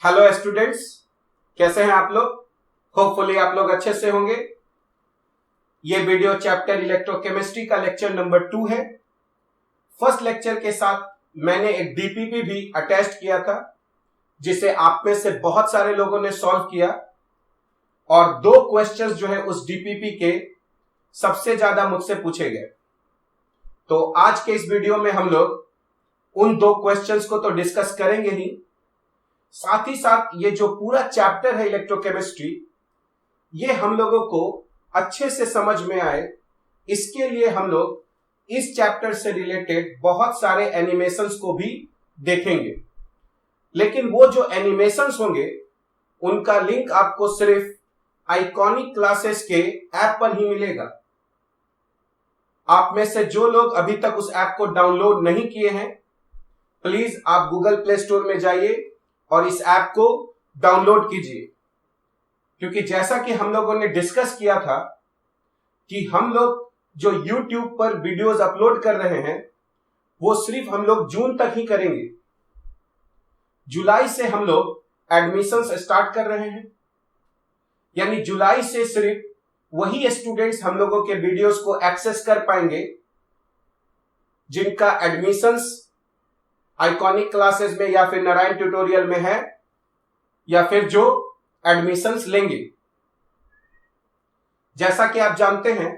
Hello students, कैसे हैं आप लोग। होपफुली आप लोग अच्छे से होंगे। ये वीडियो चैप्टर इलेक्ट्रोकेमिस्ट्री का लेक्चर नंबर 2 है। फर्स्ट लेक्चर के साथ मैंने एक डीपीपी भी अटैच किया था, जिसे आप में से बहुत सारे लोगों ने सॉल्व किया और 2 क्वेश्चंस जो है उस डीपीपी के सबसे ज्यादा मुझसे पूछे गए। तो आज के इस वीडियो में हम लोग उन 2 क्वेश्चंस को तो डिस्कस करेंगे ही, साथ ही साथ ये जो पूरा चैप्टर है इलेक्ट्रोकेमिस्ट्री, ये हम लोगों को अच्छे से समझ में आए, इसके लिए हम लोग इस चैप्टर से रिलेटेड बहुत सारे एनिमेशंस को भी देखेंगे। लेकिन वो जो एनिमेशंस होंगे उनका लिंक आपको सिर्फ आइकॉनिक क्लासेस के ऐप पर ही मिलेगा। आप में से जो लोग अभी तक उस ऐप को डाउनलोड नहीं किए हैं, प्लीज आप गूगल प्ले स्टोर में जाइए और इस ऐप को डाउनलोड कीजिए। क्योंकि जैसा कि हम लोगों ने डिस्कस किया था कि हम लोग जो YouTube पर वीडियोस अपलोड कर रहे हैं वो सिर्फ हम लोग जून तक ही करेंगे। जुलाई से हम लोग एडमिशंस स्टार्ट कर रहे हैं, यानी जुलाई से सिर्फ वही स्टूडेंट्स हम लोगों के वीडियोस को एक्सेस कर पाएंगे जिनका एडमिशंस आइकॉनिक क्लासेस में या फिर नारायण ट्यूटोरियल में है, या फिर जो एडमिशंस लेंगे। जैसा कि आप जानते हैं,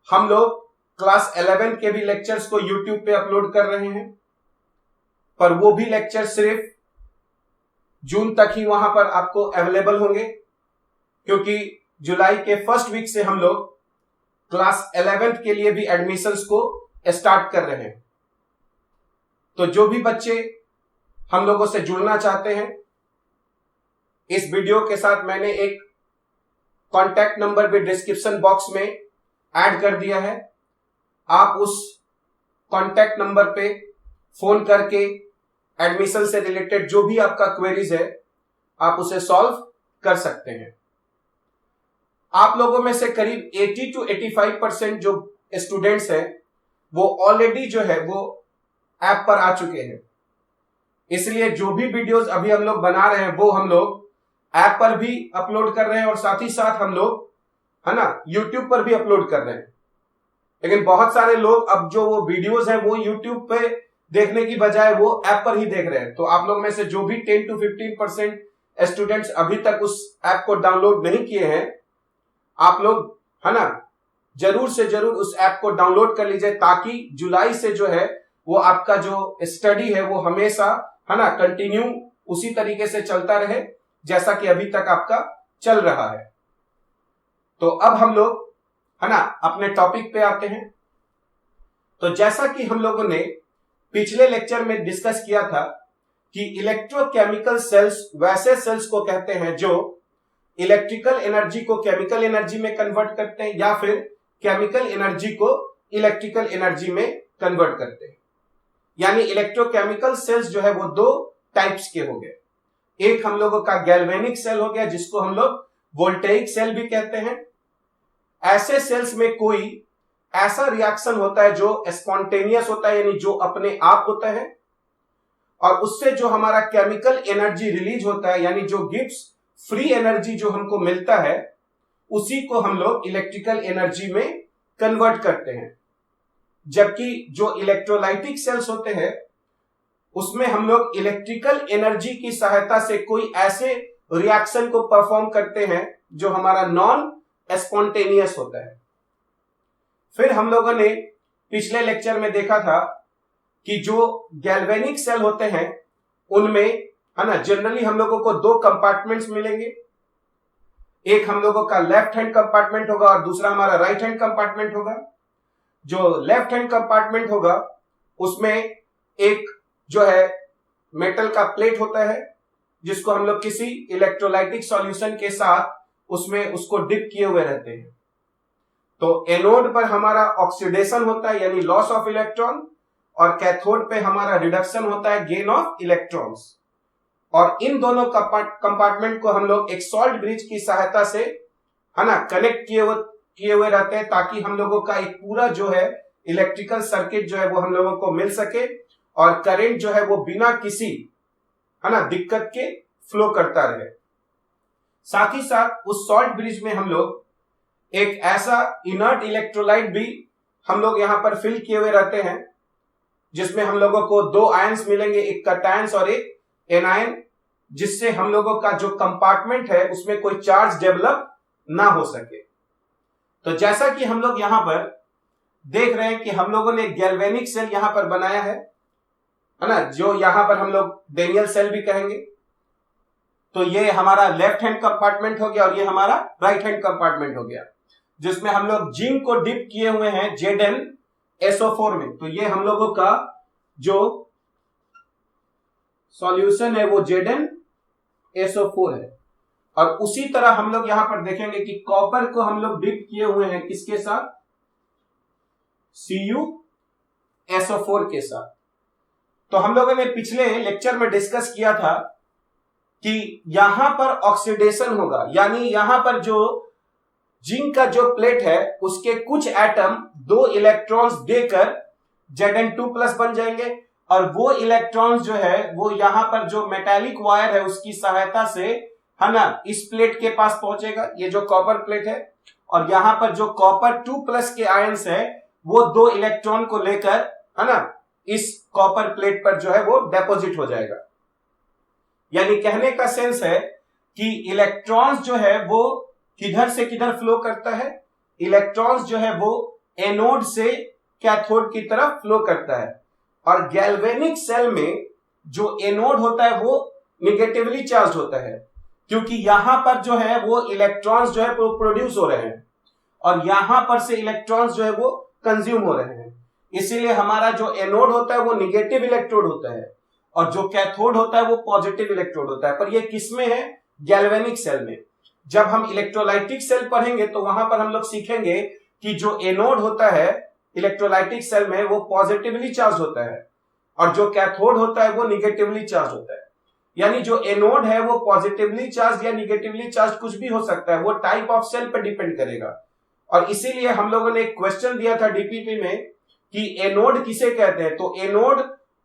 हम लोग क्लास 11 के भी लेक्चर्स को YouTube पे अपलोड कर रहे हैं, पर वो भी लेक्चर सिर्फ जून तक ही वहां पर आपको अवेलेबल होंगे, क्योंकि जुलाई के फर्स्ट वीक से हम लोग क्लास 11 के लिए भी एडमिशंस को स्टार्ट कर रहे हैं। तो जो भी बच्चे हम लोगों से जुड़ना चाहते हैं, इस वीडियो के साथ मैंने एक कॉन्टैक्ट नंबर भी डिस्क्रिप्शन बॉक्स में ऐड कर दिया है। आप उस कॉन्टैक्ट नंबर पे फोन करके एडमिशन से रिलेटेड जो भी आपका क्वेरीज है आप उसे सॉल्व कर सकते हैं। आप लोगों में से करीब 80 to 85% जो स्टूडेंट्स हैं वो ऑलरेडी जो है वो ऐप पर आ चुके हैं। इसलिए जो भी वीडियोस अभी हम लोग बना रहे हैं वो हम लोग ऐप पर भी अपलोड कर रहे हैं और साथ ही साथ हम लोग है ना YouTube पर भी अपलोड कर रहे हैं। लेकिन बहुत सारे लोग अब जो वो वीडियोस हैं वो YouTube पे देखने की बजाय वो ऐप पर ही देख रहे हैं। तो आप लोग में से जो भी 10 to 15% स्टूडेंट्स अभी तक उस ऐप को डाउनलोड नहीं किए हैं, आप लोग है ना जरूर से जरूर उस ऐप को डाउनलोड कर लीजिए, ताकि जुलाई से जो है वो आपका जो स्टडी है वो हमेशा है ना कंटिन्यू उसी तरीके से चलता रहे जैसा कि अभी तक आपका चल रहा है। तो अब हम लोग है ना अपने टॉपिक पे आते हैं। तो जैसा कि हम लोगों ने पिछले लेक्चर में डिस्कस किया था कि इलेक्ट्रोकेमिकल सेल्स वैसे सेल्स को कहते हैं जो इलेक्ट्रिकल एनर्जी को केमिकल एनर्जी में कन्वर्ट करते हैं या फिर केमिकल एनर्जी को इलेक्ट्रिकल एनर्जी में कन्वर्ट करते हैं। यानी इलेक्ट्रोकेमिकल सेल्स जो है वो 2 टाइप्स के हो गए। एक हम लोगों का गैल्वेनिक सेल हो गया, जिसको हम लोग वोल्टेइक सेल भी कहते हैं। ऐसे सेल्स में कोई ऐसा रिएक्शन होता है जो स्पॉन्टेनियस होता है, यानी जो अपने आप होता है, और उससे जो हमारा केमिकल एनर्जी रिलीज होता है, यानी जो गिव्स फ्री एनर्जी जो हमको मिलता है, उसी को हम लोग इलेक्ट्रिकल एनर्जी में कन्वर्ट करते हैं। जबकि जो इलेक्ट्रोलाइटिक सेल्स होते हैं उसमें हम लोग इलेक्ट्रिकल एनर्जी की सहायता से कोई ऐसे रिएक्शन को परफॉर्म करते हैं जो हमारा नॉन स्पॉन्टेनियस होता है। फिर हम लोगों ने पिछले लेक्चर में देखा था कि जो गैल्वेनिक सेल होते हैं उनमें है ना जनरली हम लोगों को 2 कंपार्टमेंट्स मिलेंगे। एक हम लोगों का लेफ्ट हैंड कंपार्टमेंट होगा और दूसरा हमारा राइट हैंड कंपार्टमेंट होगा। जो लेफ्ट हैंड कंपार्टमेंट होगा उसमें एक जो है मेटल का प्लेट होता है, जिसको हम लोग किसी इलेक्ट्रोलाइटिक सॉल्यूशन के साथ उसमें उसको डिप किए हुए रहते हैं। तो एनोड पर हमारा ऑक्सीडेशन होता है, यानी लॉस ऑफ इलेक्ट्रॉन, और कैथोड पे हमारा रिडक्शन होता है, गेन ऑफ इलेक्ट्रॉन्स। और इन दोनों कंपार्टमेंट को हम लोग एक सॉल्ट ब्रिज की सहायता से है ना कनेक्ट किए हुए रहते हैं, ताकि हम लोगों का एक पूरा जो है इलेक्ट्रिकल सर्किट जो है वो हम लोगों को मिल सके और करंट जो है वो बिना किसी है ना दिक्कत के फ्लो करता रहे। साथ ही साथ उस सॉल्ट ब्रिज में हम लोग एक ऐसा इनर्ट इलेक्ट्रोलाइट भी हम लोग यहां पर फिल किए हुए रहते हैं, जिसमें हम लोगों को दो आयंस मिलेंगे, एक कैटायंस और एक एनायन, जिससे हम लोगों का जो कंपार्टमेंट है उसमें कोई चार्ज डेवलप ना हो सके। तो जैसा कि हम लोग यहां पर देख रहे हैं कि हम लोगों ने गैल्वेनिक सेल यहां पर बनाया है ना, जो यहां पर हम लोग डेनियल सेल भी कहेंगे। तो ये हमारा लेफ्ट हैंड कंपार्टमेंट हो गया और ये हमारा राइट हैंड कंपार्टमेंट हो गया, जिसमें हम लोग जिंक को डिप किए हुए हैं ZnSO4 में। तो ये हम लोगों का जो सॉल्यूशन है वो ZnSO4 है। और उसी तरह हम लोग यहां पर देखेंगे कि कॉपर को हम लोग डिप किए हुए हैं किसके साथ, CuSO4 के साथ। तो हम लोगों ने पिछले लेक्चर में डिस्कस किया था कि यहां पर ऑक्सीडेशन होगा, यानी यहां पर जो जिंक का जो प्लेट है उसके कुछ एटम दो इलेक्ट्रॉन्स देकर Zn2+ बन जाएंगे, और वो इलेक्ट्रॉन्स जो है वो यहां पर जो मेटालिक वायर है उसकी सहायता से, है ना, इस प्लेट के पास पहुंचेगा, ये जो कॉपर प्लेट है, और यहां पर जो कॉपर 2+ के आयंस है वो दो इलेक्ट्रॉन को लेकर, है ना, इस कॉपर प्लेट पर जो है वो डिपॉजिट हो जाएगा। यानी कहने का सेंस है कि इलेक्ट्रॉन्स जो है वो किधर से किधर फ्लो करता है, इलेक्ट्रॉन्स जो है वो एनोड से कैथोड की तरफ फ्लो करता है। और गैल्वेनिक सेल में जो एनोड होता है वो निगेटिवली चार्ज होता है, क्योंकि यहां पर जो है वो इलेक्ट्रॉन्स जो है प्रोड्यूस हो रहे हैं और यहां पर से इलेक्ट्रॉन्स जो है वो कंज्यूम हो रहे हैं। इसीलिए हमारा जो एनोड होता है वो निगेटिव इलेक्ट्रोड होता है और जो कैथोड होता है वो पॉजिटिव इलेक्ट्रोड होता है। पर ये किसमें है, गैल्वेनिक सेल में। जब हम इलेक्ट्रोलाइटिक सेल पढ़ेंगे तो वहां पर हम लोग सीखेंगे कि जो एनोड होता है इलेक्ट्रोलाइटिक सेल में वो पॉजिटिवली चार्ज होता है और जो कैथोड होता है वो निगेटिवली चार्ज होता है। यानी जो एनोड है वो पॉजिटिवली चार्ज या निगेटिवली चार्ज कुछ भी हो सकता है, वो टाइप ऑफ सेल पर डिपेंड करेगा। और इसीलिए हम लोगों ने एक क्वेश्चन दिया था डीपीपी में कि एनोड किसे कहते हैं, तो एनोड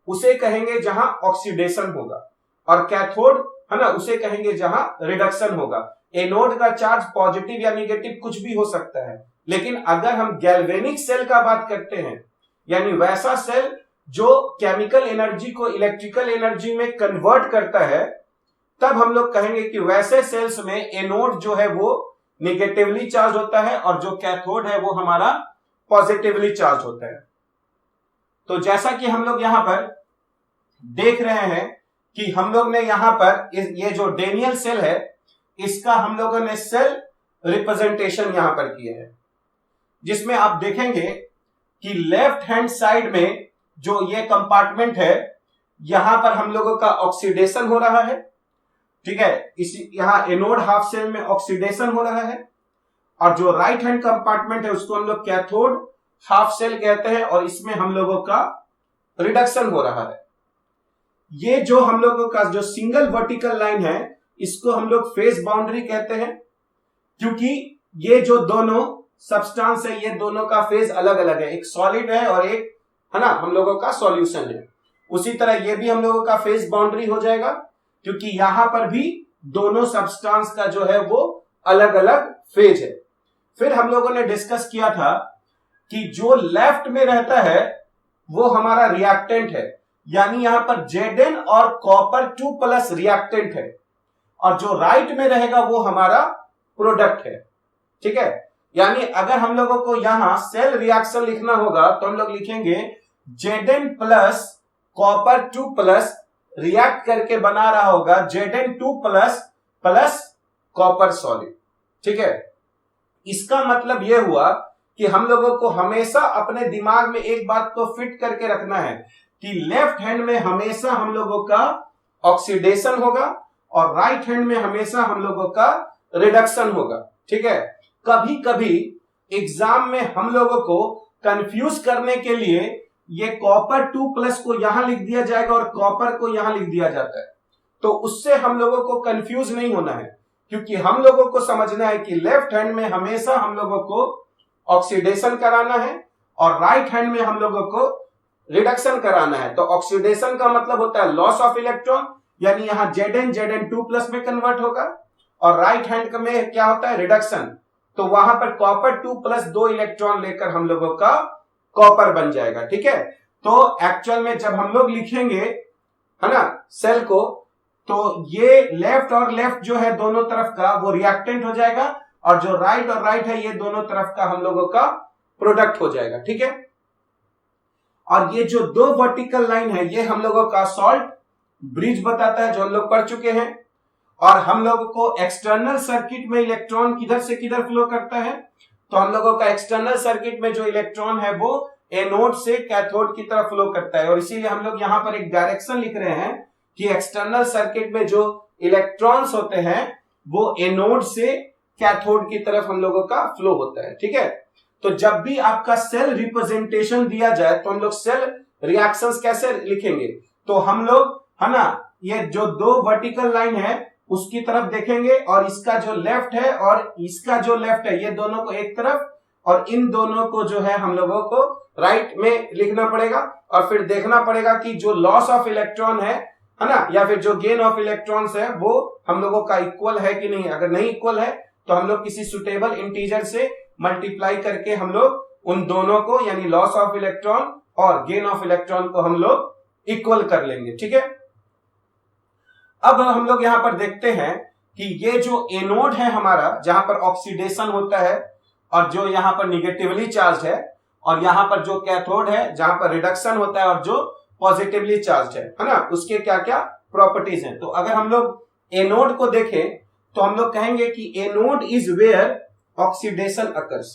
उसे कहेंगे जहां ऑक्सीडेशन होगा, और कैथोड, है ना, उसे कहेंगे जहां रिडक्शन होगा। एनोड का चार्ज पॉजिटिव या निगेटिव कुछ भी हो सकता है, लेकिन अगर हम गैल्वेनिक सेल का बात करते हैं, यानी वैसा सेल जो केमिकल एनर्जी को इलेक्ट्रिकल एनर्जी में कन्वर्ट करता है, तब हम लोग कहेंगे कि वैसे सेल्स में एनोड जो है वो निगेटिवली चार्ज होता है और जो कैथोड है वो हमारा पॉजिटिवली चार्ज होता है। तो जैसा कि हम लोग यहां पर देख रहे हैं कि हम लोग ने यहां पर ये जो डेनियल सेल है इसका हम लोगों ने सेल रिप्रेजेंटेशन यहां पर किया है, जिसमें आप देखेंगे कि लेफ्ट हैंड साइड में जो ये कंपार्टमेंट है यहां पर हम लोगों का ऑक्सीडेशन हो रहा है, ठीक है, इसी यहां एनोड हाफ सेल में ऑक्सीडेशन हो रहा है, और जो राइट हैंड कंपार्टमेंट है उसको हम लोग कैथोड हाफ सेल कहते हैं और इसमें हम लोगों का रिडक्शन हो रहा है। ये जो हम लोगों का जो सिंगल वर्टिकल लाइन है इसको हम लोग फेज बाउंड्री कहते हैं, क्योंकि ये जो दोनों सब्सटेंस है ये दोनों का फेज अलग अलग है, एक सॉलिड है और एक, है ना, हम लोगों का सॉल्यूशन है। उसी तरह ये भी हम लोगों का फेज बाउंड्री हो जाएगा, क्योंकि यहां पर भी दोनों सब्सटेंस का जो है वो अलग अलग फेज है। फिर हम लोगों ने डिस्कस किया था कि जो लेफ्ट में रहता है वो हमारा रिएक्टेंट है, यानी यहां पर Zn और कॉपर 2+ रिएक्टेंट है, और जो राइट में रहेगा वो हमारा प्रोडक्ट है, ठीक है। यानी अगर हम लोगों को यहां सेल रिएक्शन लिखना होगा तो हम लोग लिखेंगे Zn प्लस कॉपर 2+ रिएक्ट करके बना रहा होगा Zn2+ प्लस कॉपर सॉलिड, ठीक है। इसका मतलब यह हुआ कि हम लोगों को हमेशा अपने दिमाग में एक बात को फिट करके रखना है कि लेफ्ट हैंड में हमेशा हम लोगों का ऑक्सीडेशन होगा और राइट हैंड में हमेशा हम लोगों का रिडक्शन होगा, ठीक है। कभी कभी एग्जाम में हम लोगों को कंफ्यूज करने के लिए ये कॉपर 2+ को यहां लिख दिया जाएगा और कॉपर को यहां लिख दिया जाता है, तो उससे हम लोगों को कंफ्यूज नहीं होना है, क्योंकि हम लोगों को समझना है कि लेफ्ट हैंड में हमेशा हम लोगों को ऑक्सीडेशन कराना है और राइट हैंड में हम लोगों को रिडक्शन कराना है। तो ऑक्सीडेशन का मतलब होता है लॉस ऑफ इलेक्ट्रॉन, यानी यहां Zn2+ में कन्वर्ट होगा, और राइट हैंड में क्या होता है, रिडक्शन, तो वहां पर कॉपर 2+ 2 इलेक्ट्रॉन लेकर हम लोगों का कॉपर बन जाएगा। ठीक है, तो एक्चुअल में जब हम लोग लिखेंगे, है ना, सेल को, तो ये लेफ्ट और लेफ्ट जो है दोनों तरफ का वो रिएक्टेंट हो जाएगा, और जो राइट और राइट है ये दोनों तरफ का हम लोगों का प्रोडक्ट हो जाएगा। ठीक है, और ये जो दो वर्टिकल लाइन है ये हम लोगों का सॉल्ट ब्रिज बताता है, जो हम लोग पढ़ चुके हैं। और हम लोगों को एक्सटर्नल सर्किट में इलेक्ट्रॉन किधर से किधर फ्लो करता है, तो हम लोगों का एक्सटर्नल सर्किट में जो इलेक्ट्रॉन है वो एनोड से कैथोड की तरफ फ्लो करता है, और इसीलिए हम लोग यहां पर एक डायरेक्शन लिख रहे हैं कि एक्सटर्नल सर्किट में जो इलेक्ट्रॉन्स होते हैं वो एनोड से कैथोड की तरफ हम लोगों का फ्लो होता है। ठीक है, तो जब भी आपका सेल रिप्रेजेंटेशन दिया जाए तो हम लोग सेल रिएक्शंस कैसे लिखेंगे, तो हम लोग, है ना, ये जो दो वर्टिकल लाइन है उसकी तरफ देखेंगे, और इसका जो लेफ्ट है और इसका जो लेफ्ट है ये दोनों को एक तरफ, और इन दोनों को जो है हम लोगों को राइट में लिखना पड़ेगा, और फिर देखना पड़ेगा कि जो लॉस ऑफ इलेक्ट्रॉन है ना, या फिर जो गेन ऑफ इलेक्ट्रॉन्स है वो हम लोगों का इक्वल है कि नहीं। अगर नहीं इक्वल है तो हम लोग किसी सुटेबल इंटीजर से मल्टीप्लाई करके हम लोग उन दोनों को, यानी लॉस ऑफ इलेक्ट्रॉन और गेन ऑफ इलेक्ट्रॉन को हम लोग इक्वल कर लेंगे। ठीक है, अब हम लोग यहां पर देखते हैं कि ये जो एनोड है हमारा, जहां पर ऑक्सीडेशन होता है और जो यहां पर निगेटिवली चार्ज है, और यहां पर जो कैथोड है जहां पर रिडक्शन होता है और जो पॉजिटिवली चार्ज है ना, उसके क्या क्या प्रॉपर्टीज हैं। तो अगर हम लोग एनोड को देखें तो हम लोग कहेंगे कि anode is where oxidation occurs,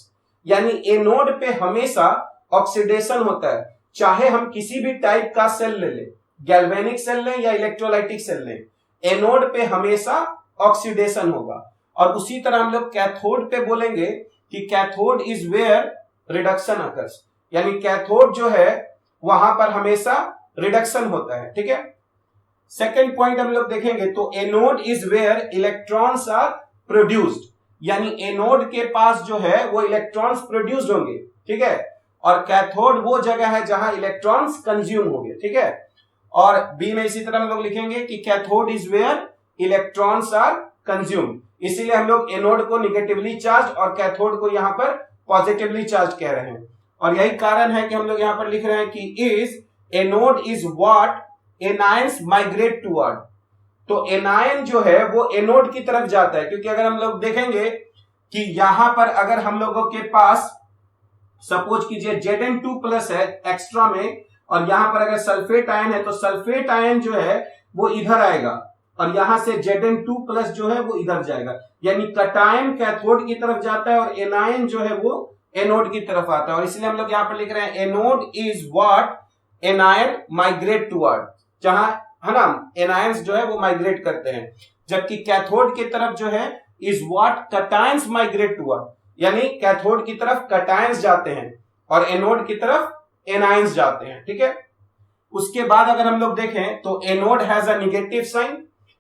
यानी एनोड पे हमेशा ऑक्सीडेशन होता है, चाहे हम किसी भी टाइप का सेल ले लें, गैल्वेनिक सेल लें या इलेक्ट्रोलाइटिक सेल लें, एनोड पे हमेशा ऑक्सीडेशन होगा। और उसी तरह हम लोग कैथोड पे बोलेंगे कि cathode is where reduction occurs, यानी कैथोड जो है वहां पर हमेशा रिडक्शन होता है। ठीक है, सेकेंड पॉइंट हम लोग देखेंगे तो anode is where electrons are produced, यानी एनोड के पास जो है वो इलेक्ट्रॉन्स प्रोड्यूस्ड होंगे। ठीक है, और कैथोड वो जगह है जहां इलेक्ट्रॉन्स कंज्यूम होंगे। ठीक है, और बी में इसी तरह हम लोग लिखेंगे कि cathode is where electrons are consume, इसीलिए हम लोग एनोड को निगेटिवली चार्ज और कैथोड को यहां पर पॉजिटिवली चार्ज कह रहे हैं। और यही कारण है कि हम लोग यहां पर लिख रहे हैं कि is anode is what anions migrate toward, तो एनायन जो है वो एनोड की तरफ जाता है, क्योंकि अगर हम लोग देखेंगे कि यहां पर अगर हम लोगों के पास सपोज कीजिए Zn2+ है एक्स्ट्रा में, और यहां पर अगर सल्फेट आयन है तो सल्फेट आयन जो है वो इधर आएगा, और यहां से Zn2+ जो है वो इधर जाएगा, यानी कटायन कैथोड की तरफ जाता है और एनायन जो है वो एनोड की तरफ आता है। और इसलिए हम लोग यहां पर लिख रहे हैं anode is what anion migrate toward, जहां, है ना, एनायंस जो है वो माइग्रेट करते हैं, जबकि कैथोड की तरफ जो है is what cations migrate toward, यानी कैथोड की तरफ कटायंस जाते हैं और एनोड की तरफ एनायंस जाते हैं। ठीक है, उसके बाद अगर हम लोग देखें तो anode has a negative sign,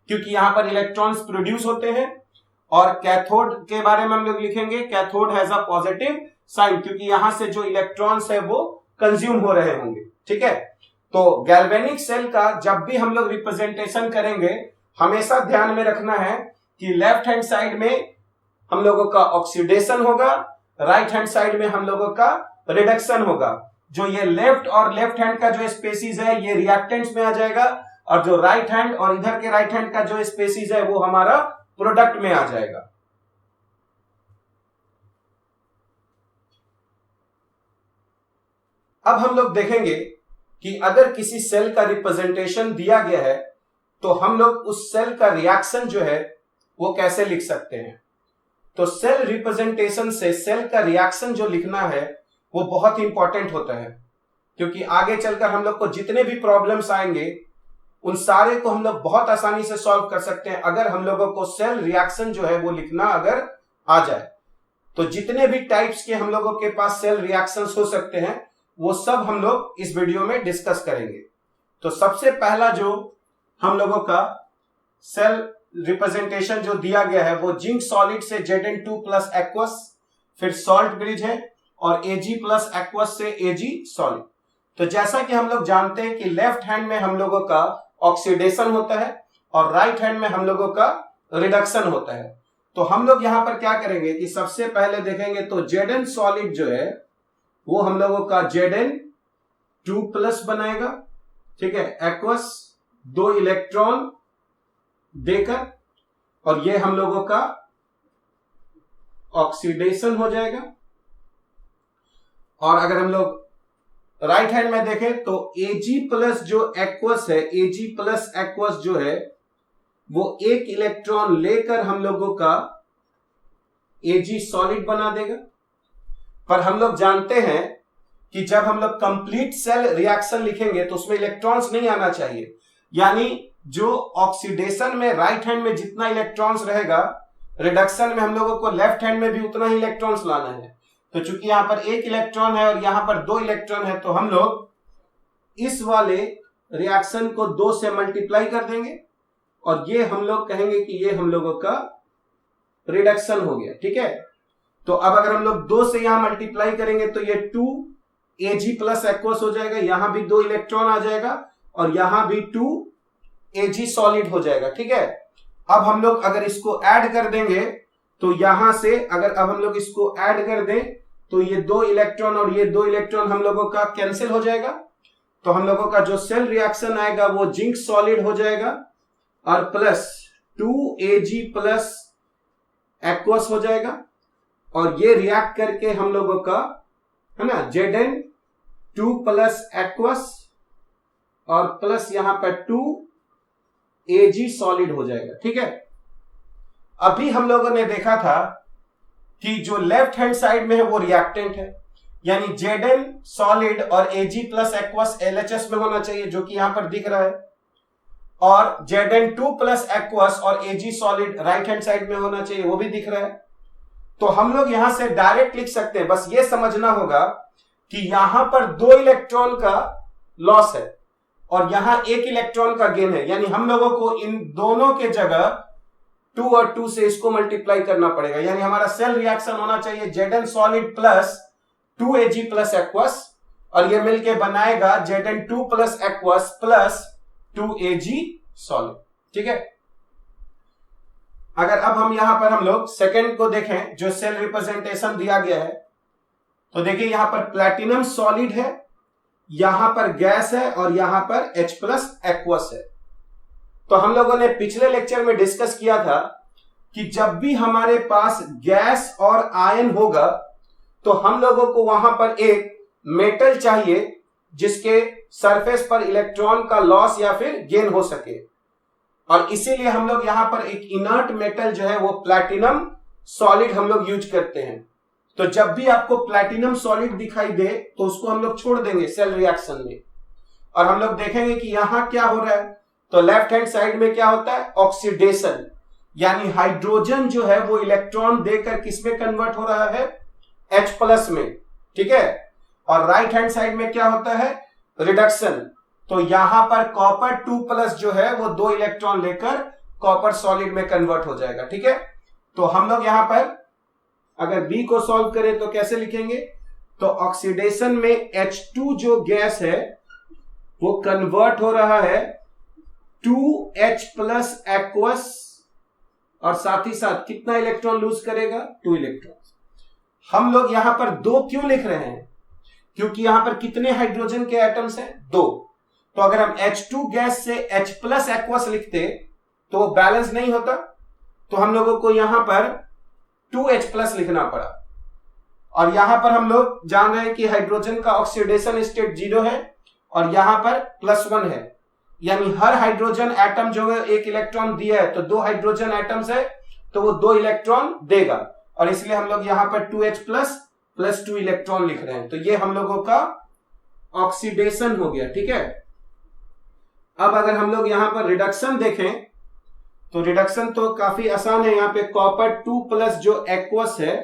क्योंकि यहां पर इलेक्ट्रॉन्स प्रोड्यूस होते हैं, और कैथोड के बारे में हम लोग लिखेंगे cathode has a positive sign, क्योंकि यहां से जो इलेक्ट्रॉन्स है वो कंज्यूम हो रहे होंगे। ठीक है, तो गैल्वेनिक सेल का जब भी हम लोग रिप्रेजेंटेशन करेंगे हमेशा ध्यान में रखना है कि लेफ्ट हैंड साइड में हम लोगों का ऑक्सीडेशन होगा, राइट हैंड साइड में हम लोगों का रिडक्शन होगा। जो ये लेफ्ट और लेफ्ट हैंड का जो स्पेसीज है ये रिएक्टेंट्स में आ जाएगा, और जो राइट हैंड और इधर के राइट हैंड का जो स्पेसीज है वो हमारा प्रोडक्ट में आ जाएगा। अब हम लोग देखेंगे कि अगर किसी सेल का रिप्रेजेंटेशन दिया गया है तो हम लोग उस सेल का रिएक्शन जो है वो कैसे लिख सकते हैं। तो सेल रिप्रेजेंटेशन से सेल का रिएक्शन जो लिखना है वो बहुत ही इंपॉर्टेंट होता है, क्योंकि आगे चलकर हम लोग को जितने भी प्रॉब्लम्स आएंगे उन सारे को हम लोग बहुत आसानी से सॉल्व कर सकते हैं अगर हम लोगों को सेल रिएक्शन जो है वो लिखना अगर आ जाए। तो जितने भी टाइप्स के हम लोगों के पास सेल रिएक्शंस हो सकते हैं वो सब हम लोग इस वीडियो में डिस्कस करेंगे। तो सबसे पहला जो हम लोगों का सेल रिप्रेजेंटेशन जो दिया गया है वो जिंक सॉलिड से Zn2+ एक्वस, फिर सॉल्ट ब्रिज है, और Ag+ एक्वस से Ag सॉलिड। तो जैसा कि हम लोग जानते हैं कि लेफ्ट हैंड में हम लोगों का ऑक्सीडेशन होता है और राइट हैंड में हम लोगों का रिडक्शन होता है। तो हम लोग यहां पर क्या करेंगे कि सबसे पहले देखेंगे तो Zn सॉलिड जो है वो हम लोगों का Zn2+ बनाएगा, ठीक है, एक्वस 2 इलेक्ट्रॉन देकर, और ये हम लोगों का ऑक्सीडेशन हो जाएगा। और अगर हम लोग राइट हैंड में देखें तो Ag+ जो एक्वस है, Ag+ एक्वस जो है वो 1 इलेक्ट्रॉन लेकर हम लोगों का Ag सॉलिड बना देगा। पर हम लोग जानते हैं कि जब हम लोग कंप्लीट सेल रिएक्शन लिखेंगे तो उसमें इलेक्ट्रॉन्स नहीं आना चाहिए, यानी जो ऑक्सीडेशन में राइट हैंड में जितना इलेक्ट्रॉन्स रहेगा, रिडक्शन में हम लोगों को लेफ्ट हैंड में भी उतना ही इलेक्ट्रॉन्स लाना है। तो चूंकि यहां पर 1 इलेक्ट्रॉन है और यहां पर 2 इलेक्ट्रॉन है, तो हम लोग इस वाले रिएक्शन को 2 से मल्टीप्लाई कर देंगे और ये हम लोग कहेंगे कि ये हम लोगों का रिडक्शन हो गया, ठीक है। तो अब अगर हम लोग 2 से यहां मल्टीप्लाई करेंगे तो ये 2 Ag+ एक्वस हो जाएगा, यहां भी 2 इलेक्ट्रॉन आ जाएगा और यहां भी 2 Ag सॉलिड हो जाएगा, ठीक है। अब हम लोग अगर इसको ऐड कर देंगे तो यहां से अगर अब हम लोग इसको ऐड कर दें तो ये 2 इलेक्ट्रॉन और ये 2 इलेक्ट्रॉन हम लोगों का कैंसिल हो जाएगा। तो हम लोगों का जो सेल रिएक्शन आएगा वो जिंक सॉलिड हो जाएगा और प्लस 2 Ag+ एक्वस हो जाएगा, और ये रिएक्ट करके हम लोगों का है ना Zn2+ एक्वस और प्लस यहां पर 2 Ag सॉलिड हो जाएगा, ठीक है। अभी हम लोगों ने देखा था कि जो लेफ्ट हैंड साइड में है वो रिएक्टेंट है, यानी Zn सॉलिड और Ag+ एक्वस LHS में होना चाहिए, जो कि यहां पर दिख रहा है, और Zn2+ एक्वस और Ag solid right hand side में होना चाहिए, वो भी दिख रहा है। तो हम लोग यहां से डायरेक्ट लिख सकते हैं, बस ये समझना होगा कि यहां पर 2 इलेक्ट्रॉन का लॉस है और यहां 1 इलेक्ट्रॉन का गेन है, यानी हम लोगों को इन दोनों के जगह 2 और 2 से इसको मल्टीप्लाई करना पड़ेगा, यानी हमारा सेल रिएक्शन होना चाहिए Zn solid plus 2 Ag+ aqueous, और ये मिलके बनाएगा Zn2+ aqueous plus 2 Ag solid, ठीक है। अगर अब हम यहां पर हम लोग सेकेंड को देखें, जो सेल रिप्रेजेंटेशन दिया गया है, तो देखिए यहां पर प्लैटिनम सॉलिड है, यहां पर गैस है और यहां पर H+ एक्वस है। तो हम लोगों ने पिछले लेक्चर में डिस्कस किया था कि जब भी हमारे पास गैस और आयन होगा तो हम लोगों को वहां पर एक मेटल चाहिए जिसके सरफेस पर इलेक्ट्रॉन का लॉस या फिर गेन हो सके, और इसीलिए हम लोग यहां पर एक इनर्ट मेटल जो है वो प्लैटिनम सॉलिड हम लोग यूज करते हैं। तो जब भी आपको प्लैटिनम सॉलिड दिखाई दे तो उसको हम लोग छोड़ देंगे सेल रिएक्शन में, और हम लोग देखेंगे कि यहां क्या हो रहा है। तो लेफ्ट हैंड साइड में क्या होता है, ऑक्सीडेशन, यानी हाइड्रोजन जो है वो इलेक्ट्रॉन देकर किस में कन्वर्ट हो रहा है, H+ में, ठीक है। और राइट हैंड साइड में क्या होता है, रिडक्शन। तो यहां पर कॉपर 2+ जो है वो 2 इलेक्ट्रॉन लेकर कॉपर सॉलिड में कन्वर्ट हो जाएगा, ठीक है। तो हम लोग यहां पर अगर B को सॉल्व करें तो कैसे लिखेंगे, तो ऑक्सीडेशन में H2 जो गैस है वो कन्वर्ट हो रहा है 2H+ एक्वस, और साथ ही साथ कितना इलेक्ट्रॉन लूज करेगा, 2 इलेक्ट्रॉन। हम लोग यहां पर 2 क्यों लिख रहे हैं, क्योंकि यहां पर कितने हाइड्रोजन के एटम्स हैं, 2। तो अगर हम H2 गैस से H+ एक्वस लिखते तो वो बैलेंस नहीं होता, तो हम लोगों को यहां पर 2H+ लिखना पड़ा। और यहां पर हम लोग जान रहे हैं कि हाइड्रोजन का ऑक्सीडेशन स्टेट 0 है और यहां पर +1 है, यानी हर हाइड्रोजन एटम जो है 1 इलेक्ट्रॉन दिया है, तो 2 हाइड्रोजन एटम्स है तो वो 2 इलेक्ट्रॉन देगा, और इसलिए हम लोग यहां पर 2H+ प्लस 2 इलेक्ट्रॉन लिख रहे हैं। तो ये हम लोगों का ऑक्सीडेशन हो गया, ठीक है। अब अगर हम लोग यहां पर रिडक्शन देखें तो रिडक्शन तो काफी आसान है। यहां पे कॉपर 2+ जो एक्वस है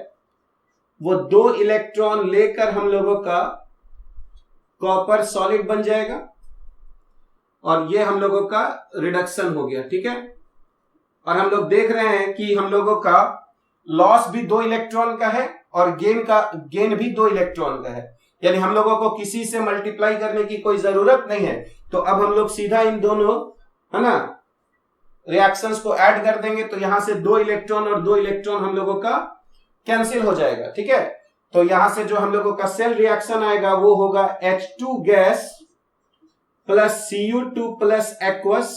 वो 2 इलेक्ट्रॉन लेकर हम लोगों का कॉपर सॉलिड बन जाएगा, और ये हम लोगों का रिडक्शन हो गया, ठीक है। और हम लोग देख रहे हैं कि हम लोगों का लॉस भी 2 इलेक्ट्रॉन का है और गेन भी 2 इलेक्ट्रॉन का है, यानी हम लोगों को किसी से मल्टीप्लाई करने की कोई जरूरत नहीं है। तो अब हम लोग सीधा इन दोनों है ना रिएक्शंस को ऐड कर देंगे तो यहां से 2 इलेक्ट्रॉन और 2 इलेक्ट्रॉन हम लोगों का कैंसिल हो जाएगा। ठीक है, तो यहां से जो हम लोगों का सेल रिएक्शन आएगा वो होगा H2 gas plus Cu2 plus aqueous,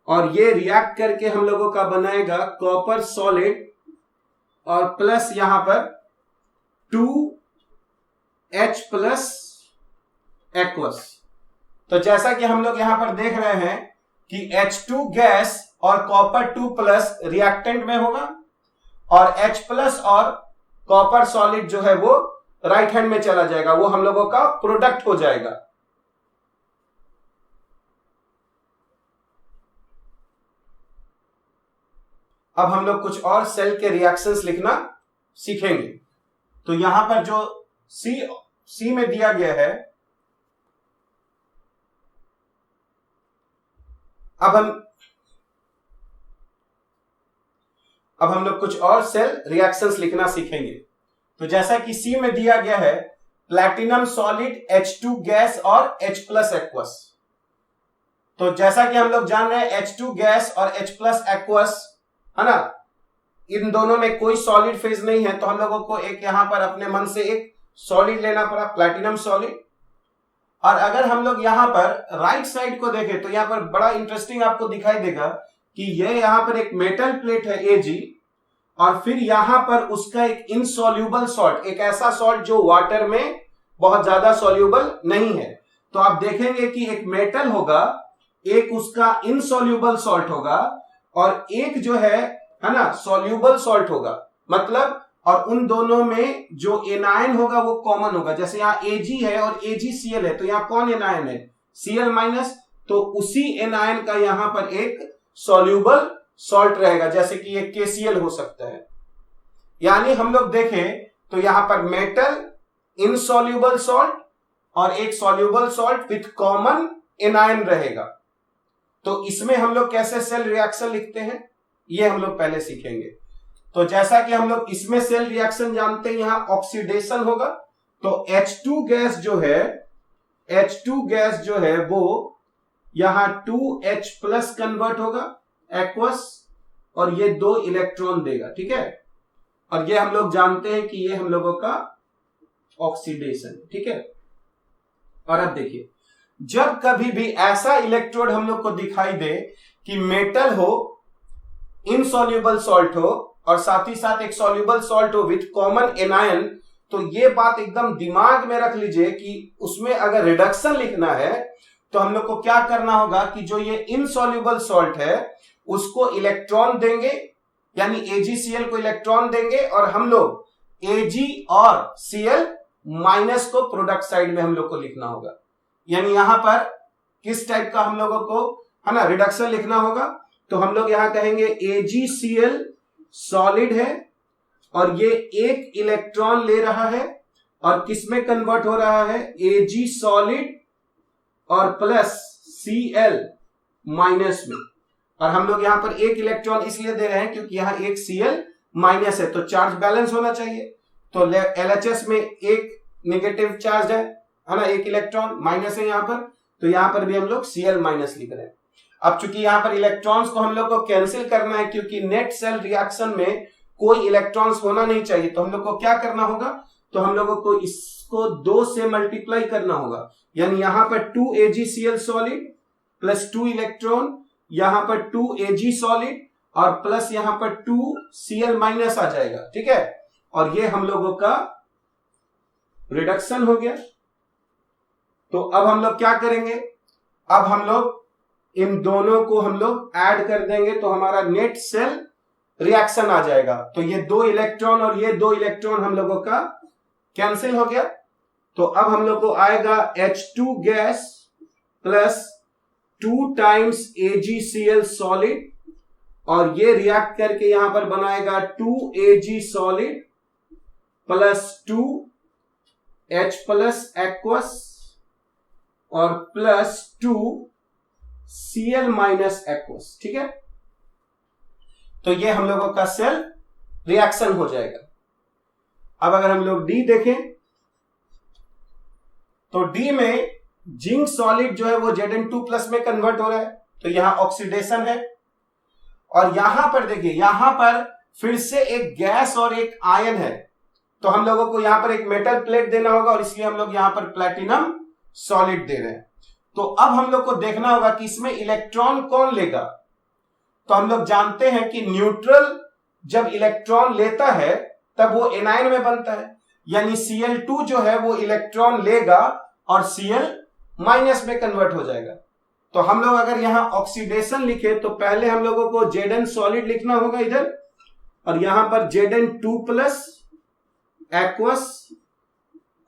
और ये रिएक्ट करके हम लोगों का बनाएगा कॉपर सॉलिड और प्लस यहां पर 2H प्लस एक्वस। तो जैसा कि हम लोग यहां पर देख रहे हैं कि H2 गैस और कॉपर 2 प्लस रिएक्टेंट में होगा और H प्लस और कॉपर सॉलिड जो है वो राइट हैंड में चला जाएगा, वो हम लोगों का प्रोडक्ट हो जाएगा। अब हम लोग कुछ और सेल के रिएक्शंस लिखना सीखेंगे। तो यहां पर जो सी में दिया गया है, अब हम लोग कुछ और सेल रिएक्शंस लिखना सीखेंगे। तो जैसा कि सी में दिया गया है प्लैटिनम सॉलिड H2 गैस और H प्लस एक्वस। तो जैसा कि हम लोग जान रहे हैं H2 गैस और H प्लस एक्वस है ना, इन दोनों में कोई सॉलिड फेज नहीं है, तो हम लोगों को एक यहां पर अपने मन से एक सॉलिड लेना पड़ा, प्लैटिनम सॉलिड। और अगर हम लोग यहां पर राइट साइड को देखें तो यहां पर बड़ा इंटरेस्टिंग आपको दिखाई देगा कि ये यहां पर एक मेटल प्लेट है Ag, और फिर यहां पर उसका एक इनसॉल्यूबल सॉल्ट, एक ऐसा सॉल्ट जो वाटर में बहुत ज्यादा सॉल्यूबल नहीं है। तो आप देखेंगे कि एक मेटल होगा, एक उसका इनसॉल्यूबल सॉल्ट होगा और एक जो है ना सॉल्यूबल सॉल्ट होगा, मतलब और उन दोनों में जो एनायन होगा वो कॉमन होगा। जैसे यहाँ Ag है और AgCl है, तो यहाँ कौन एनायन है? Cl माइनस, तो उसी एनायन का यहां पर एक सॉल्यूबल सॉल्ट रहेगा, जैसे कि ये KCl हो सकता है। यानी हम लोग देखें तो यहां पर मेटल, इनसॉल्यूबल सॉल्ट और एक soluble salt with common anion रहेगा। तो इसमें हम लोग कैसे सेल रिएक्शन लिखते हैं ये हम लोग पहले सीखेंगे। तो जैसा कि हम लोग इसमें सेल रिएक्शन जानते हैं, यहां ऑक्सीडेशन होगा, तो H2 गैस जो है वो यहां 2H प्लस कन्वर्ट होगा एक्वस, और ये 2 इलेक्ट्रॉन देगा। ठीक है, और ये हम लोग जानते हैं कि ये हम लोगों का ऑक्सीडेशन। ठीक है, और अब देखिए, जब कभी भी ऐसा इलेक्ट्रोड हम लोग को दिखाई दे कि मेटल हो, इनसॉल्यूबल सॉल्ट हो और साथ ही साथ एक सॉल्यूबल सॉल्ट हो विथ कॉमन एनायन, तो ये बात एकदम दिमाग में रख लीजिए कि उसमें अगर रिडक्शन लिखना है तो हम लोग को क्या करना होगा कि जो ये इनसॉल्यूबल सॉल्ट है उसको इलेक्ट्रॉन देंगे, यानी AgCl को इलेक्ट्रॉन देंगे, और हम लोग Ag और Cl माइनस को प्रोडक्ट साइड में हम लोग को लिखना होगा। यानी यहां पर किस टाइप का हम लोगों को है ना रिडक्शन लिखना होगा, तो हम लोग यहां कहेंगे AgCl सॉलिड है और ये एक इलेक्ट्रॉन ले रहा है, और किसमें कन्वर्ट हो रहा है? Ag सॉलिड और प्लस Cl माइनस में। और हम लोग यहां पर एक इलेक्ट्रॉन इसलिए दे रहे हैं क्योंकि यहां एक Cl माइनस है, तो चार्ज बैलेंस होना चाहिए। तो LHS में एक नेगेटिव चार्ज है ना, एक इलेक्ट्रॉन माइनस है यहां पर, तो यहां पर भी हम लोग Cl माइनस लिख रहे हैं। अब चूंकि यहां पर इलेक्ट्रॉन्स को हम लोग को कैंसिल करना है, क्योंकि नेट सेल रिएक्शन में कोई इलेक्ट्रॉन्स होना नहीं चाहिए, तो हम लोग को क्या करना होगा? तो हम लोगों को इसको 2 से मल्टीप्लाई करना होगा। यानी यहां पर 2 AgCl सॉलिड प्लस 2 इलेक्ट्रॉन, यहां पर 2 Ag सॉलिड और प्लस यहां पर 2 Cl माइनस आ जाएगा। ठीक है, और ये हम लोगों का रिडक्शन हो गया। तो अब हम लोग क्या करेंगे? अब हम लोग इन दोनों को हम लोग ऐड कर देंगे, तो हमारा नेट सेल रिएक्शन आ जाएगा। तो ये 2 इलेक्ट्रॉन और ये 2 इलेक्ट्रॉन हम लोगों का कैंसिल हो गया। तो अब हम लोग को आएगा H2 gas plus 2 times AgCl solid, और ये रिएक्ट करके यहां पर बनाएगा 2 Ag solid plus 2 H plus aqueous और प्लस 2 Cl माइनस एक्वस। ठीक है, तो ये हम लोगों का सेल रिएक्शन हो जाएगा। अब अगर हम लोग D देखें तो D में जिंक सॉलिड जो है वो Zn2 प्लस में कन्वर्ट हो रहा है, तो यहां ऑक्सीडेशन है। और यहां पर देखिए, यहां पर फिर से एक गैस और एक आयन है, तो हम लोगों को यहां पर एक मेटल प्लेट देना होगा और इसलिए हम लोग यहां पर प्लैटिनम सॉलिड दे रहे हैं। तो अब हम लोग को देखना होगा कि इसमें इलेक्ट्रॉन कौन लेगा। तो हम लोग जानते हैं कि न्यूट्रल जब इलेक्ट्रॉन लेता है तब वो एनायन में बनता है, यानी Cl2 जो है वो इलेक्ट्रॉन लेगा और Cl माइनस में कन्वर्ट हो जाएगा। तो हम लोग अगर यहां ऑक्सीडेशन लिखे तो पहले हम लोगों को Zn सॉलिड लिखना होगा इधर, और यहां पर Zn2 प्लस एक्वस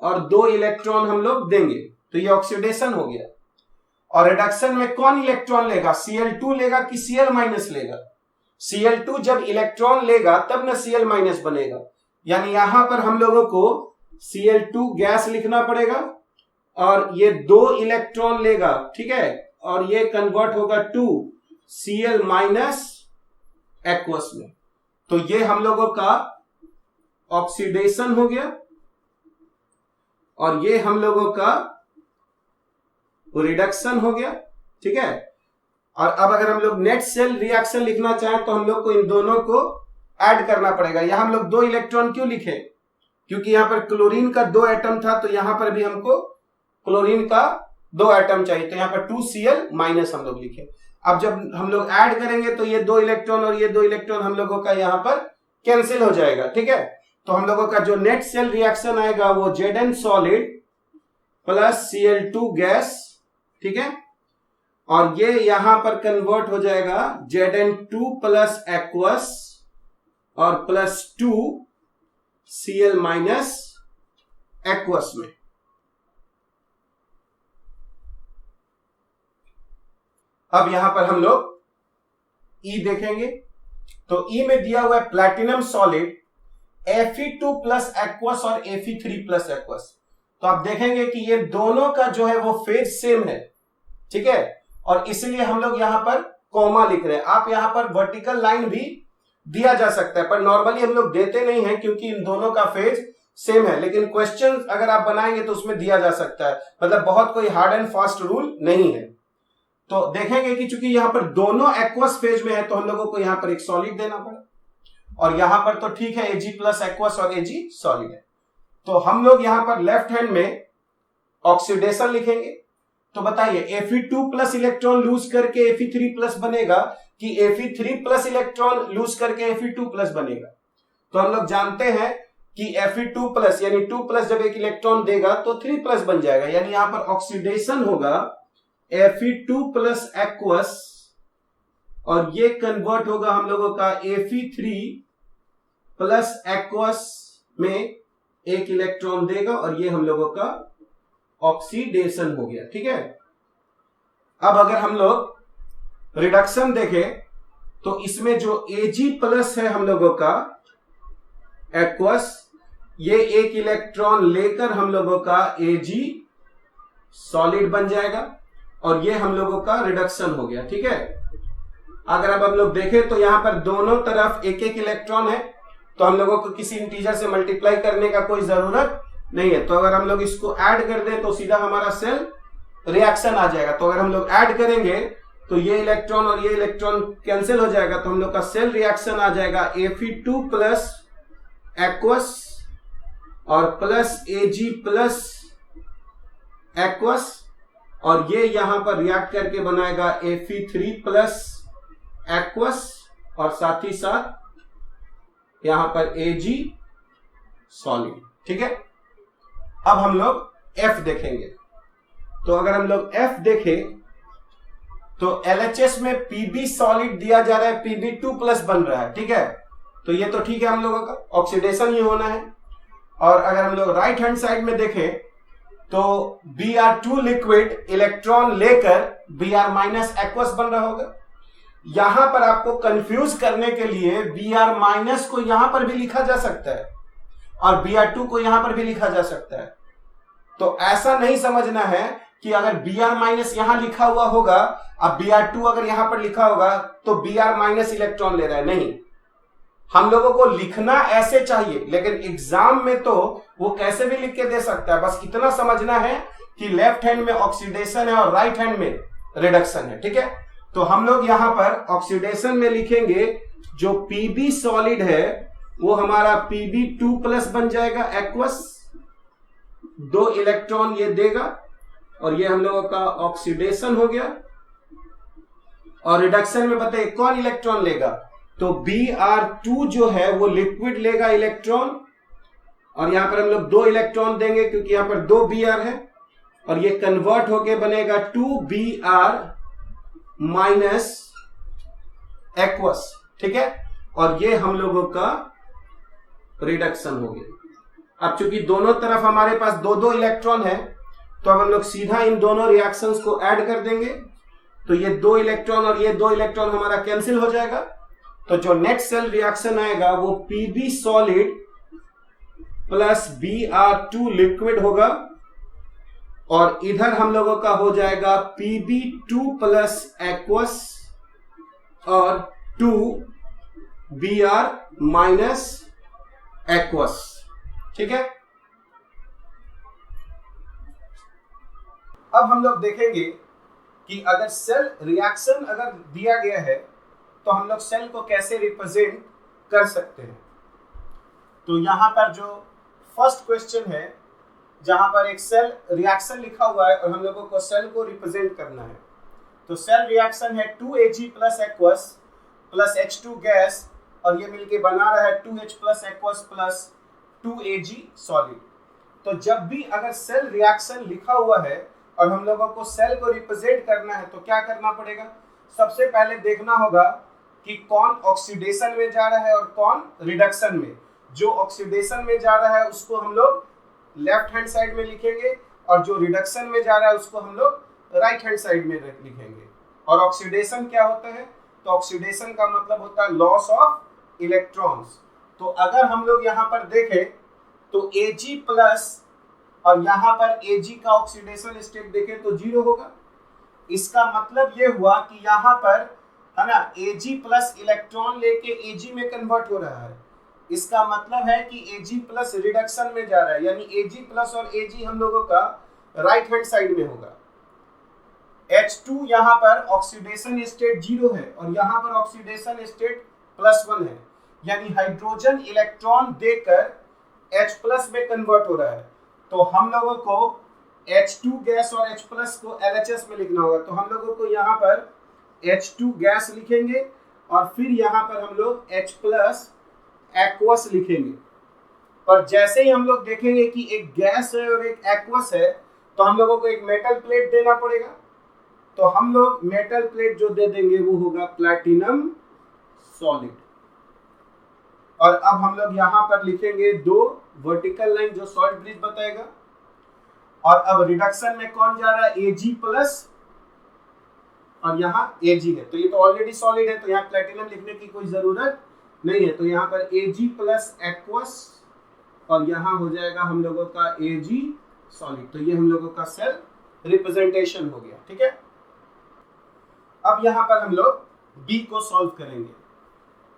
और 2 इलेक्ट्रॉन हम लोग देंगे, तो ये ऑक्सीडेशन हो गया। और रिडक्शन में कौन इलेक्ट्रॉन लेगा, Cl2 लेगा कि Cl माइनस लेगा। Cl2 जब इलेक्ट्रॉन लेगा तब ना Cl माइनस बनेगा, यानी यहां पर हम लोगों को Cl2 गैस लिखना पड़ेगा और ये 2 इलेक्ट्रॉन लेगा, ठीक है, और ये कन्वर्ट होगा टू Cl माइनस एक्वस में। तो ये हम लोगों का ऑक्सीडेशन हो गया और ये हम लोगों का रिडक्शन हो गया, ठीक है। और अब अगर हम लोग नेट सेल रिएक्शन लिखना चाहें तो हम लोग को इन दोनों को ऐड करना पड़ेगा। यहां हम लोग 2 इलेक्ट्रॉन क्यों लिखे, क्योंकि यहां पर क्लोरीन का 2 एटम था, तो यहां पर भी हमको क्लोरीन का 2 एटम चाहिए, तो यहां पर 2Cl माइनस हम लोग लिखे। अब जब हम लोग ऐड करेंगे तो ये 2 इलेक्ट्रॉन और ये 2 इलेक्ट्रॉन हम लोगों का यहां पर कैंसिल हो जाएगा, ठीक है। तो हम लोगों का जो नेट सेल रिएक्शन आएगा वो Zn solid plus Cl2 gas, ठीक है, और ये यहां पर कन्वर्ट हो जाएगा Zn2 प्लस एक्वस और प्लस 2Cl माइनस एक्वस में। अब यहां पर हम लोग E देखेंगे, तो E में दिया हुआ है platinum solid Fe2 plus aqueous और Fe3 प्लस एक्वस। तो आप देखेंगे कि ये दोनों का जो है वो फेज सेम है, ठीक है, और इसलिए हम लोग यहां पर कॉमा लिख रहे हैं। आप यहां पर वर्टिकल लाइन भी दिया जा सकता है, पर नॉर्मली हम लोग देते नहीं है क्योंकि इन दोनों का फेज सेम है, लेकिन क्वेश्चन अगर आप बनाएंगे तो उसमें दिया जा सकता है, मतलब बहुत कोई हार्ड एंड फास्ट रूल नहीं है। तो देखेंगे कि चूंकि यहां पर दोनों एक्वस फेज में है तो हम लोगों को यहां पर एक सॉलिड देना पड़ा, और यहां पर तो ठीक है Ag प्लस एक्वस और Ag सॉलिड है। तो हम लोग यहां पर लेफ्ट हैंड में ऑक्सीडेशन लिखेंगे। तो बताइए Fe2 प्लस इलेक्ट्रॉन लूज करके Fe3 प्लस बनेगा कि Fe3 प्लस इलेक्ट्रॉन लूज करके Fe2 प्लस बनेगा। तो हम लोग जानते हैं कि Fe2 प्लस यानी 2 प्लस जब एक इलेक्ट्रॉन देगा तो 3 प्लस बन जाएगा, यानी यहां पर ऑक्सीडेशन होगा Fe2 प्लस एक्वस और ये कन्वर्ट होगा हम लोगों का Fe3 प्लस एक्वस में एक इलेक्ट्रॉन देगा और ये हम लोगों का ऑक्सीडेशन हो गया, ठीक है। अब अगर हम लोग रिडक्शन देखें तो इसमें जो Ag प्लस है हम लोगों का एक्वस, ये एक इलेक्ट्रॉन लेकर हम लोगों का Ag सॉलिड बन जाएगा और ये हम लोगों का रिडक्शन हो गया, ठीक है। अगर अब हम लोग देखें तो यहां पर दोनों तरफ एक एक इलेक्ट्रॉन है, तो हम लोगों को किसी इंटीजर से मल्टीप्लाई करने का कोई जरूरत नहीं है। तो अगर हम लोग इसको ऐड कर दें तो सीधा हमारा सेल रिएक्शन आ जाएगा। तो अगर हम लोग ऐड करेंगे तो ये इलेक्ट्रॉन और ये इलेक्ट्रॉन कैंसिल हो जाएगा, तो हम लोग का सेल रिएक्शन आ जाएगा Fe2 प्लस एक्वस और प्लस Ag प्लस एक्वस, और ये यहां पर रिएक्ट करके बनाएगा Fe3 प्लस एक्वस और साथ ही साथ यहां पर Ag सॉलिड, ठीक है। अब हम लोग F देखेंगे। तो अगर हम लोग F देखें तो LHS में Pb सॉलिड दिया जा रहा है, Pb2 प्लस बन रहा है, ठीक है। तो ये तो ठीक है, हम लोगों का ऑक्सीडेशन ही होना है। और अगर हम लोग राइट हैंड साइड में देखें तो Br2 लिक्विड इलेक्ट्रॉन लेकर Br माइनस एक्वस बन रहा होगा। यहां पर आपको कंफ्यूज करने के लिए Br माइनस को यहां पर भी लिखा जा सकता है और Br2 को यहां पर भी लिखा जा सकता है। तो ऐसा नहीं समझना है कि अगर Br माइनस यहां लिखा हुआ होगा, अब Br2 अगर यहां पर लिखा होगा तो Br माइनस इलेक्ट्रॉन ले रहा है, नहीं। हम लोगों को लिखना ऐसे चाहिए, लेकिन एग्जाम में तो वो कैसे भी लिख के दे सकता है। बस इतना समझना है कि लेफ्ट हैंड में ऑक्सीडेशन है और राइट हैंड में रिडक्शन है, ठीक है। तो हम लोग यहां पर ऑक्सीडेशन में लिखेंगे जो पीबी सॉलिड है वो हमारा Pb2+ बन जाएगा एक्वस, 2 इलेक्ट्रॉन ये देगा और ये हम लोगों का ऑक्सीडेशन हो गया। और रिडक्शन में बताइए कौन इलेक्ट्रॉन लेगा, तो Br2 जो है वो लिक्विड लेगा इलेक्ट्रॉन, और यहां पर हम लोग 2 इलेक्ट्रॉन देंगे क्योंकि यहां पर 2 Br है, और ये कन्वर्ट होके बनेगा 2Br माइनस एक्वस, ठीक है। और ये हम लोगों का रिडक्शन हो गया। अब चूंकि दोनों तरफ हमारे पास 2-2 इलेक्ट्रॉन है तो अब हम लोग सीधा इन दोनों रिएक्शंस को ऐड कर देंगे, तो ये 2 इलेक्ट्रॉन और ये 2 इलेक्ट्रॉन हमारा कैंसिल हो जाएगा। तो जो नेक्स्ट सेल रिएक्शन आएगा वो Pb solid plus Br2 liquid होगा, और इधर हम लोगों का हो जाएगा Pb2+ एक्वस और 2Br माइनस एक्वस, ठीक है। अब हम लोग देखेंगे कि अगर सेल रिएक्शन अगर दिया गया है तो हम लोग सेल को कैसे रिप्रेजेंट कर सकते हैं। तो यहां पर जो फर्स्ट क्वेश्चन है जहां पर एक सेल रिएक्शन लिखा हुआ है और हम लोगों को सेल को रिप्रेजेंट करना है, तो सेल रिएक्शन है 2Ag plus aqueous plus H2 gas, और ये मिलके बना रहा है 2H plus aqueous plus 2Ag solid. तो जब भी अगर सेल रिएक्शन लिखा हुआ है और हम लोगों को सेल को रिप्रेजेंट करना है तो क्या करना पड़ेगा, सबसे पहले देखना होगा कि कौन ऑक्सीडेशन में जा रहा है और कौन रिडक्शन में। जो ऑक्सीडेशन में जा रहा है उसको हम लोग लेफ्ट हैंड साइड में लिखेंगे, और जो रिडक्शन में जा रहा है उसको हम लोग राइट हैंड साइड में लिखेंगे। और ऑक्सीडेशन क्या होता है, तो ऑक्सीडेशन का मतलब होता है लॉस ऑफ इलेक्ट्रॉन्स। तो अगर हम लोग यहाँ पर देखें तो Ag प्लस और यहाँ पर Ag का ऑक्सीडेशन स्टेट देखें तो 0 होगा। इसका मतलब ये हुआ कि यहाँ पर है ना Ag प्लस इलेक्ट्रॉन लेके Ag में कन्वर्ट हो रहा है। इसका मतलब है कि Ag प्लस रिडक्शन में जा रहा है, यानी Ag प्लस और Ag हम लोगों का राइट हैंड साइड में होगा। H2 यहाँ पर ऑक्सीडेशन स्टेट 0 है और यहाँ पर ऑक्सीडेशन स्टेट +1 है, यानी हाइड्रोजन इलेक्ट्रॉन देकर H+ में कन्वर्ट हो रहा है। तो हम लोगों को H2 गैस और H+ को LHS में लिखना होगा। तो हम लोगों को यहाँ पर H2 गैस लिखेंगे और फिर यहाँ पर हम लोग H+ एक्वस लिखेंगे। पर जैसे ही हम लोग देखेंगे कि एक गैस है और एक एक्वस है तो हम लोगों को एक मेटल प्लेट देना पड़ेगा। तो हम लोग मेटल प्लेट जो दे देंगे वो होगा प्लैटिनम सॉलिड। और अब हम लोग यहाँ पर लिखेंगे 2 वर्टिकल लाइन जो सॉल्ट ब्रिज बताएगा। और अब रिडक्शन में कौन जा रहा है, Ag+ और यहाँ Ag है, तो ये तो ऑलरेडी सॉलिड है तो यहाँ प्लैटिनम लिखने की कोई जरूरत नहीं है। तो यहाँ पर Ag+ एक्वस और यहाँ हो जाएगा हम लोगों का Ag सॉलिड। तो ये हम लोगों का सेल रिप्रेजेंटेशन हो गया, ठीक है। अब यहाँ पर हम लोग B को सॉल्व करेंगे।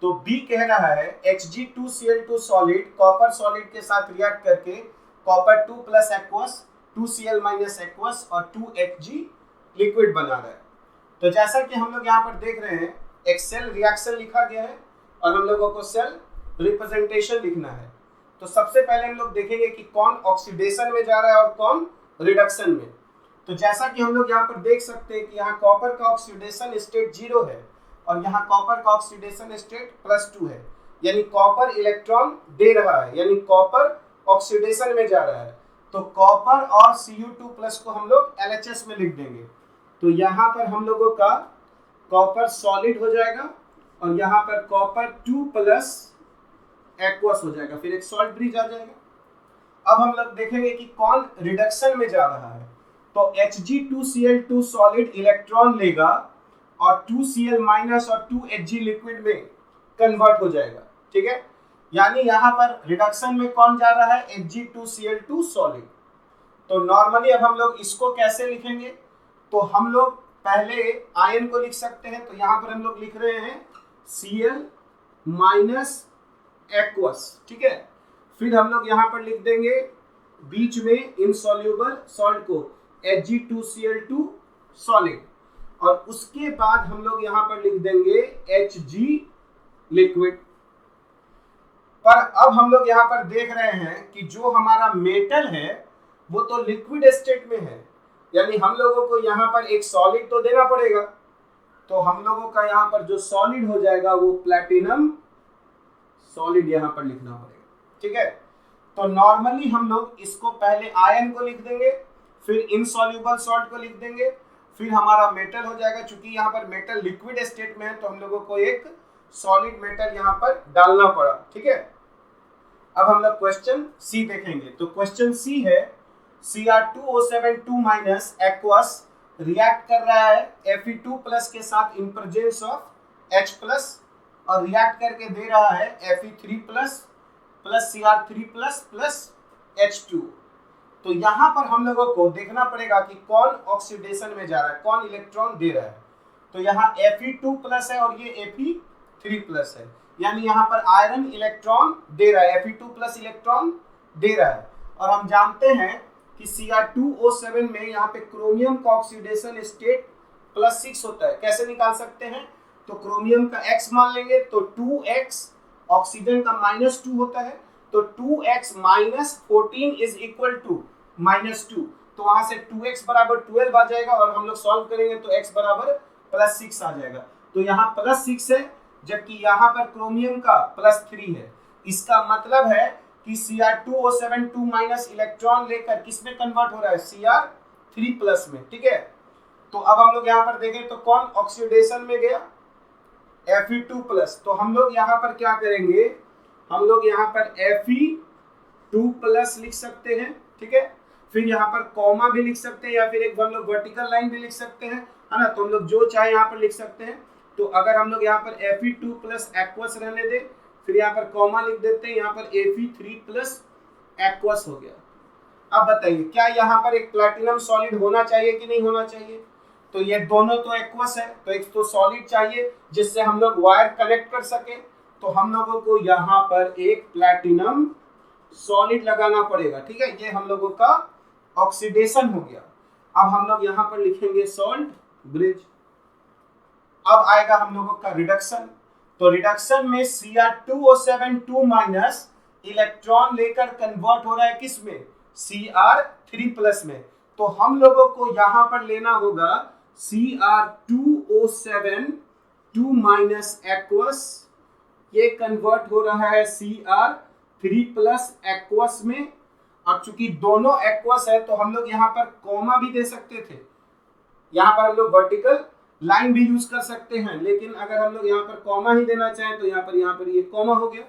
तो B कह रहा है Hg2Cl2 सॉलिड कॉपर सॉलिड के साथ रिएक्ट करके कॉपर 2+ एक्वस 2Cl- एक्वस और 2Hg लिक्विड बना रहा है। तो जैसा कि हम लोग यहाँ पर देख रहे हैं एक सेल रिएक्शन लिखा गया है और हम लोगों को सेल रिप्रेजेंटेशन लिखना है। तो सबसे पहले हम लोग देखेंगे कि कौन ऑक्सीडेशन में जा रहा है और कौन रिडक्शन में। तो जैसा कि हम लोग यहाँ पर देख सकते हैं कि यहाँ कॉपर का ऑक्सीडेशन स्टेट 0 है और यहाँ कॉपर का ऑक्सीडेशन स्टेट +2 है, यानी कॉपर इलेक्ट्रॉन दे रहा है, यानी कॉपर ऑक्सीडेशन में जा रहा है। तो कॉपर और Cu2+ को हम लोग LHS में लिख देंगे। तो यहाँ पर हम लोगों का कॉपर सॉलिड हो जाएगा और यहाँ पर कॉपर 2+ एक्वस हो जाएगा, फिर एक सॉल्ट ब्रिज आ जाएगा। अब हम लोग देखेंगे कि कौन रिडक्शन में जा रहा है। तो Hg2Cl2 सॉलिड इलेक्ट्रॉन लेगा और 2Cl- और 2Hg लिक्विड में कन्वर्ट हो जाएगा, ठीक है। यानी यहाँ पर रिडक्शन में कौन जा रहा है, Hg2Cl2 सॉलिड। तो नॉर्मली अब हम लोग इसको कैसे लिखेंगे, तो हम लोग पहले आयन को लिख सकते हैं। तो यहाँ पर हम लोग लिख रहे हैं Cl- एक्वस, ठीक है। फिर हम लोग यहाँ पर लिख देंगे बीच में इनसॉल्युबल सॉल्ट को Hg2Cl2 सॉलिड। और उसके बाद हम लोग यहां पर लिख देंगे Hg लिक्विड। पर अब हम लोग यहां पर देख रहे हैं कि जो हमारा मेटल है वो तो लिक्विड स्टेट में है, यानी हम लोगों को यहां पर एक सॉलिड तो देना पड़ेगा। तो हम लोगों का यहां पर जो सॉलिड हो जाएगा वो प्लैटिनम सॉलिड यहां पर लिखना पड़ेगा। ठीक है, तो नॉर्मली हम लोग इसको पहले आयन को लिख देंगे, फिर इनसॉल्युबल सॉल्ट को लिख देंगे, फिर हमारा मेटल हो जाएगा। चूंकि यहाँ पर मेटल लिक्विड स्टेट में है तो हम लोगों को एक सॉलिड मेटल यहाँ पर डालना पड़ा। ठीक है, अब हम लोग क्वेश्चन सी देखेंगे। तो क्वेश्चन सी है Cr2O7 एक्वस रिएक्ट कर रहा है Fe2+ के साथ इन प्रेजेंस ऑफ H+ और रिएक्ट करके दे रहा है Fe3+ plus Cr3+ plus H2। तो यहां पर हम लोगों को देखना पड़ेगा कि कौन ऑक्सीडेशन में जा रहा है, कौन इलेक्ट्रॉन दे रहा है। तो यहाँ Fe2+ है और ये Fe3+ है, यानी यहाँ पर आयरन इलेक्ट्रॉन दे रहा है, Fe2+ इलेक्ट्रॉन दे रहा है। और हम जानते हैं कि Cr2O7 में यहाँ पे क्रोमियम का ऑक्सीडेशन स्टेट +6 होता है। कैसे निकाल सकते हैं? तो क्रोमियम का X मान लेंगे तो 2X, ऑक्सीजन का -2 होता है तो 2X - 14 इज इक्वल टू -2। तो वहां से 2X बराबर 12 आ जाएगा और हम लोग सॉल्व करेंगे तो X बराबर +6 आ जाएगा। तो यहाँ +6 है जबकि यहाँ पर क्रोमियम का +3 है। इसका मतलब है कि Cr2O7 2- इलेक्ट्रॉन लेकर किस में कन्वर्ट हो रहा है? Cr3+ में। ठीक है, तो अब हम लोग यहाँ पर देखें तो कौन ऑक्सीडेशन में गया? Fe2+। तो हम लोग यहाँ पर क्या करेंगे, हम लोग यहाँ पर Fe2+ लिख सकते हैं। ठीक है, फिर यहाँ पर कॉमा भी लिख सकते हैं या फिर एक हम लोग वर्टिकल लाइन भी लिख सकते हैं, है ना। तो हम लोग जो चाहे यहाँ पर लिख सकते हैं। तो अगर हम लोग यहाँ पर Fe2+ एक्वस रहने दें, फिर यहाँ पर कॉमा लिख देते हैं, यहाँ पर Fe3+ एक्वस हो गया। अब बताइए क्या यहाँ पर एक प्लैटिनम सॉलिड होना चाहिए कि नहीं होना चाहिए? तो ये दोनों तो एक्वस है, तो एक तो सॉलिड चाहिए जिससे हम लोग वायर कनेक्ट कर सके। तो हम लोगों को यहाँ पर एक प्लैटिनम सॉलिड लगाना पड़ेगा। ठीक है, ये हम लोगों का ऑक्सीडेशन हो गया। अब हम लोग यहाँ पर लिखेंगे सॉल्ट ब्रिज। अब आएगा हम लोगों का रिडक्शन। तो रिडक्शन में Cr2O7 2- इलेक्ट्रॉन लेकर कन्वर्ट हो रहा है किस में? Cr3+ में। तो हम लोगों को यहां पर लेना होगा Cr2O7 2- एक्वस, ये कन्वर्ट हो रहा है Cr3+ एक्वस में। अब चूंकि दोनों एक्वस है तो हम लोग यहाँ पर कॉमा भी दे सकते थे, यहाँ पर हम लोग वर्टिकल लाइन भी यूज कर सकते हैं, लेकिन अगर हम लोग यहाँ पर कॉमा ही देना चाहें तो यहाँ पर ये कॉमा हो गया।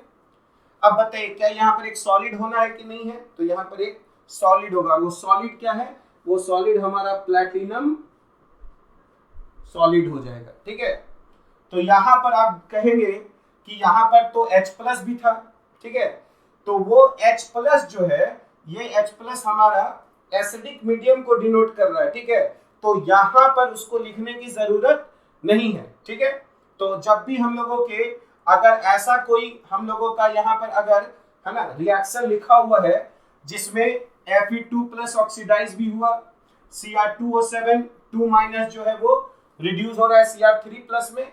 अब बताइए क्या यहाँ पर एक सॉलिड होना है कि नहीं है? तो यहाँ पर एक सॉलिड होगा। वो सॉलिड क्या है? वो सॉलिड हमारा प्लैटिनम सॉलिड हो जाएगा। ठीक है, तो यहाँ पर आप कहेंगे कि यहाँ पर तो H+ भी था। ठीक है, तो वो H+ जो है, ये H+ हमारा एसिडिक मीडियम को डिनोट कर रहा है। ठीक है, तो यहाँ पर उसको लिखने की जरूरत नहीं है। ठीक है, तो जब भी हम लोगों के अगर ऐसा कोई हम लोगों का यहाँ पर अगर है ना रिएक्शन लिखा हुआ है जिसमें Fe2+ ऑक्सीडाइज भी हुआ, Cr2O7 2- जो है वो रिड्यूस हो रहा है Cr3+ में,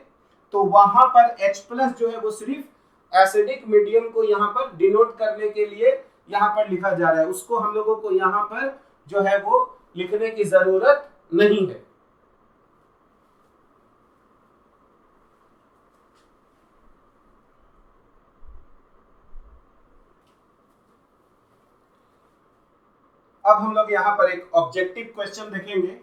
तो वहां पर H+ जो है वो सिर्फ एसिडिक मीडियम को यहाँ पर डिनोट करने के लिए यहाँ पर लिखा जा रहा है। उसको हम लोगों को यहाँ पर जो है वो लिखने की जरूरत नहीं है। अब हम लोग यहाँ पर एक ऑब्जेक्टिव क्वेश्चन देखेंगे।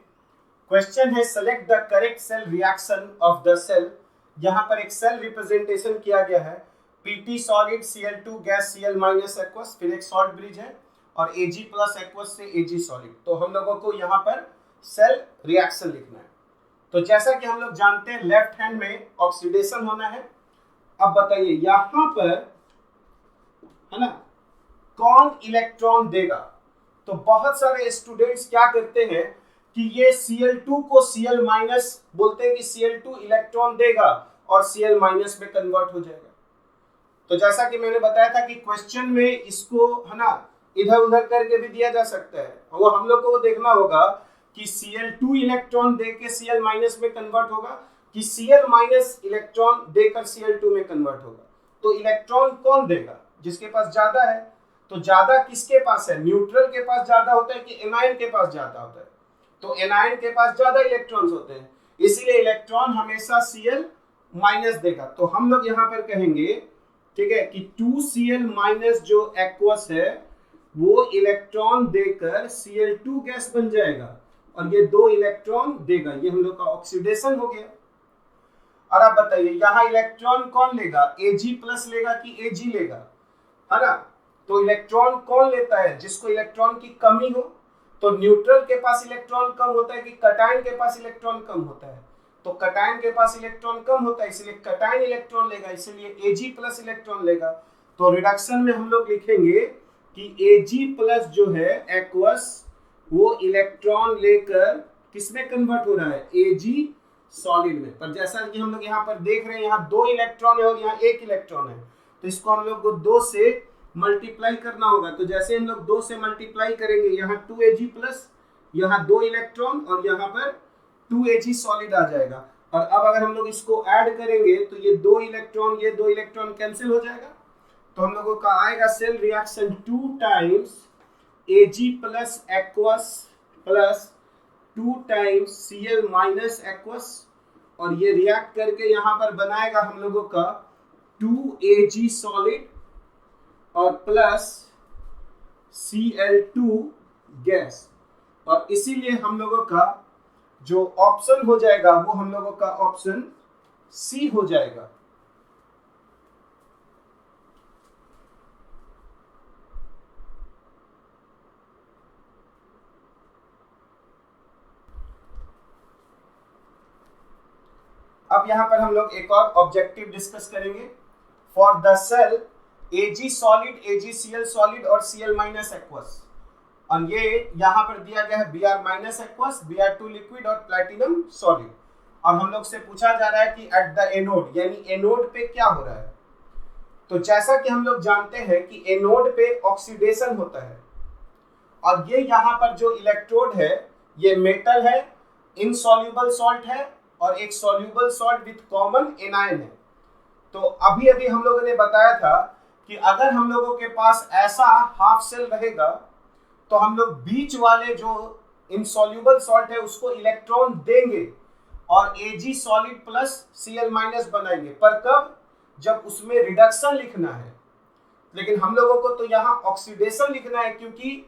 क्वेश्चन है select the correct cell reaction of the cell. यहाँ पर एक सेल रिप्रेजेंटेशन किया गया है, Pt solid, Cl2 gas, Cl- aqueous, फिर एक सॉल्ट ब्रिज है और Ag+ एक्वस से Ag सॉलिड। तो हम लोगों को यहाँ पर सेल रिएक्शन लिखना है। तो जैसा कि हम लोग जानते हैं लेफ्ट हैंड में ऑक्सीडेशन होना है। अब बताइए यहाँ पर है ना कौन इलेक्ट्रॉन देगा? तो बहुत सारे स्टूडेंट्स क्या करते हैं कि ये Cl2 को Cl- बोलते हैं कि Cl2 इलेक्ट्रॉन देगा और Cl- में कन्वर्ट हो जाएगा। तो जैसा कि मैंने बताया था कि क्वेश्चन में इसको है ना इधर उधर करके भी दिया जा सकता है। वो हम लोग को देखना होगा कि Cl2 इलेक्ट्रॉन देके Cl माइनस में कन्वर्ट होगा कि Cl माइनस इलेक्ट्रॉन देकर Cl2 में कन्वर्ट होगा। तो इलेक्ट्रॉन कौन देगा? जिसके पास ज्यादा है। तो ज्यादा किसके पास है? न्यूट्रल के पास ज्यादा होता है कि एनायन के पास ज्यादा होता है? तो एनायन के पास ज्यादा इलेक्ट्रॉन्स होते हैं, इसीलिए इलेक्ट्रॉन हमेशा Cl माइनस देगा। तो हम लोग यहाँ पर कहेंगे, ठीक है, कि 2Cl माइनस जो एक्वस है वो इलेक्ट्रॉन देकर Cl2 गैस बन जाएगा और ये 2 इलेक्ट्रॉन देगा। ये हम लोग का ऑक्सीडेशन हो गया। और आप बताइए यहाँ इलेक्ट्रॉन कौन लेगा? Ag प्लस लेगा कि Ag लेगा, है ना? तो इलेक्ट्रॉन कौन लेता है? जिसको इलेक्ट्रॉन की कमी हो। तो न्यूट्रल के पास इलेक्ट्रॉन कम होता है कि कटायन के पास इलेक्ट्रॉन कम होता है? तो कटायन के पास इलेक्ट्रॉन कम होता है, इसलिए कटायन इलेक्ट्रॉन लेगा, इसलिए Ag प्लस इलेक्ट्रॉन लेगा। तो रिडक्शन में हम लोग लिखेंगे कि Ag प्लस जो है एक्वस वो इलेक्ट्रॉन लेकर किसमें कन्वर्ट हो रहा है? Ag सॉलिड में। पर जैसा कि हम लोग यहाँ पर देख रहे हैं, यहाँ 2 इलेक्ट्रॉन है और यहाँ 1 इलेक्ट्रॉन है, तो इसको हम लोग को 2 से मल्टीप्लाई करना होगा। तो जैसे हम लोग 2 से मल्टीप्लाई करेंगे, यहाँ 2Ag प्लस, यहाँ 2 इलेक्ट्रॉन और यहाँ पर 2Ag सॉलिड आ जाएगा। और अब अगर हम लोग इसको ऐड करेंगे तो ये 2 इलेक्ट्रॉन, ये 2 इलेक्ट्रॉन कैंसिल हो जाएगा। तो हम लोगों का आएगा cell reaction 2 times Ag plus aqueous plus 2 times Cl minus aqueous, और ये रिएक्ट करके यहाँ पर बनाएगा हम लोगों का 2Ag सॉलिड और प्लस Cl2 गैस। और इसीलिए हम लोगों का जो ऑप्शन हो जाएगा वो हम लोगों का ऑप्शन सी हो जाएगा। अब यहां पर हम लोग एक और ऑब्जेक्टिव डिस्कस करेंगे। For the cell Ag solid, AgCl solid और Cl माइनस एक्वस, और ये यहां पर दिया गया है Br minus aqueous, Br2 liquid और प्लैटिनम सॉलिड। और हम लोग से पूछा जा रहा है कि एट द एनोड, यानी एनोड पे क्या हो रहा है। तो जैसा कि हम लोग जानते हैं कि एनोड पे ऑक्सीडेशन होता है, और ये यहाँ पर जो इलेक्ट्रोड है ये मेटल है, इनसॉल्युबल सॉल्ट है और एक soluble salt with common anion है। तो अभी अभी हम लोगों ने बताया था कि अगर हम लोगों के पास ऐसा हाफ सेल रहेगा तो हम लोग बीच वाले जो इनसॉल्युबल सॉल्ट है उसको इलेक्ट्रॉन देंगे और Ag solid plus Cl minus बनाएंगे। पर कब? जब उसमें रिडक्शन लिखना है। लेकिन हम लोगों को तो यहाँ ऑक्सीडेशन लिखना है, क्योंकि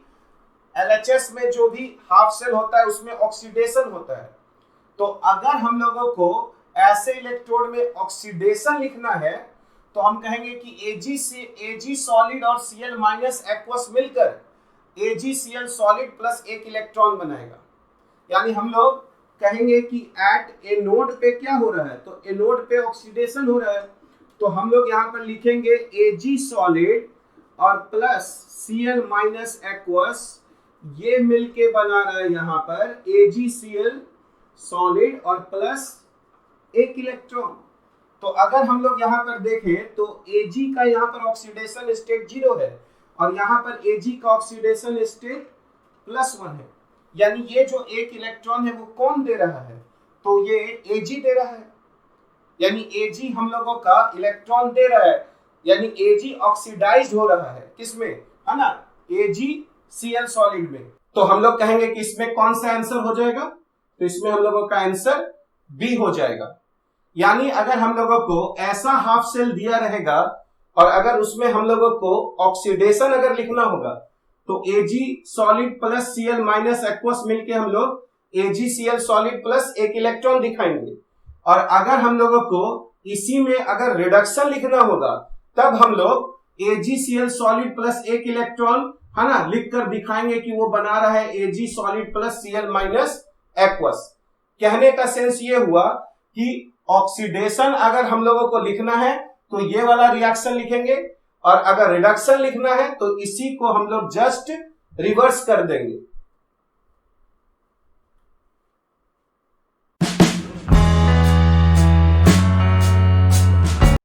LHS में जो भी हाफ सेल होता है उसमें ऑक्सीडेशन होता है। तो अगर हम लोगों को ऐसे इलेक्ट्रोड में ऑक्सीडेशन लिखना है तो हम कहेंगे कि Ag सॉलिड और Cl माइनस एक्वस मिलकर AgCl सॉलिड प्लस 1 इलेक्ट्रॉन बनाएगा। यानी हम लोग कहेंगे कि एट ए नोड पे क्या हो रहा है? तो ए नोड पे ऑक्सीडेशन हो रहा है। तो हम लोग यहाँ पर लिखेंगे Ag सॉलिड और प्लस Cl माइनस एक्वस, ये मिलके बना रहा है यहाँ पर AgCl सॉलिड और प्लस 1 इलेक्ट्रॉन। तो अगर हम लोग यहाँ पर देखें तो Ag का यहाँ पर ऑक्सीडेशन स्टेट 0 है और यहाँ पर Ag का ऑक्सीडेशन स्टेट +1 है। यानी ये जो 1 इलेक्ट्रॉन है वो कौन दे रहा है? तो ये Ag दे रहा है। यानी Ag हम लोगों का इलेक्ट्रॉन दे रहा है, यानी Ag ऑक्सीडाइज्ड हो रहा है किसमें, है ना? AgCl सॉलिड में। तो हम लोग कहेंगे कि इसमें कौन सा आंसर हो जाएगा? तो इसमें हम लोगों का आंसर बी हो जाएगा। यानी अगर हम लोगों को ऐसा हाफ सेल दिया रहेगा और अगर उसमें हम लोगों को ऑक्सीडेशन अगर लिखना होगा तो Ag solid plus Cl minus aqueous मिलके हम लोग AgCl सॉलिड प्लस 1 इलेक्ट्रॉन दिखाएंगे। और अगर हम लोगों को इसी में अगर रिडक्शन लिखना होगा तब हम लोग AgCl सॉलिड प्लस 1 इलेक्ट्रॉन, है ना, लिखकर दिखाएंगे कि वो बना रहा है Ag solid plus Cl minus aqueous. कहने का सेंस ये हुआ कि ऑक्सीडेशन अगर हम लोगों को लिखना है तो ये वाला रिएक्शन लिखेंगे, और अगर रिडक्शन लिखना है तो इसी को हम लोग जस्ट रिवर्स कर देंगे।